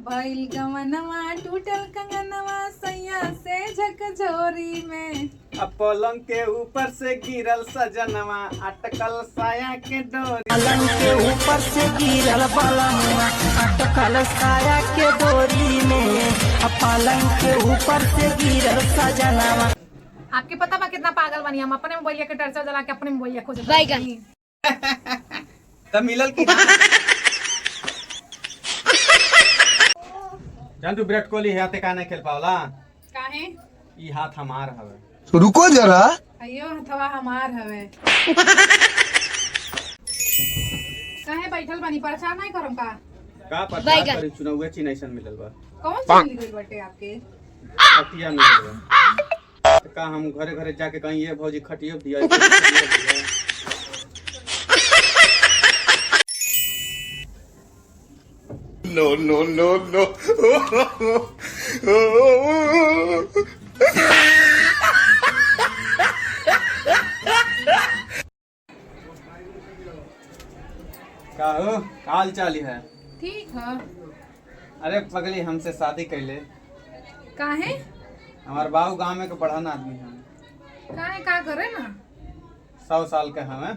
भइल गवनवा टूटल कंगनवा सैया से झकझोरी में। अब पलंग के ऊपर से गिरल सजनवा अटकल साया के डोरी। पलंग के ऊपर से गिरल बलनवा अटकल साया के डोरी में। पलंग के ऊपर से गिरल सजनवा। आपके पता बा कितना पागल बनी हम अपने मोबाइल के टर्च जला के अपने मोबाइल खोज तब मिलल की जान तू विराट कोहली है ते का नहीं खेल पावला काहे ई हाथ हमार हवे। रुको जरा अयो हथवा हमार हवे। काहे बैठल बनी परेशान नहीं करम का प्रचार करी चुनाव चिन्हैसन मिलल बा। कौन सा मिल गई बटे आपके खटिया मिलल बा। तो का हम घरे घरे जाके कहीं ये भौजी खटियो दिया नो नो नो नो का हो हाल चाल है? ठीक है। अरे पगली हमसे शादी कैले। काहे हमार बाबू गाँव में के बढ़न आदमी है। काहे का करे ना 100 साल के हमें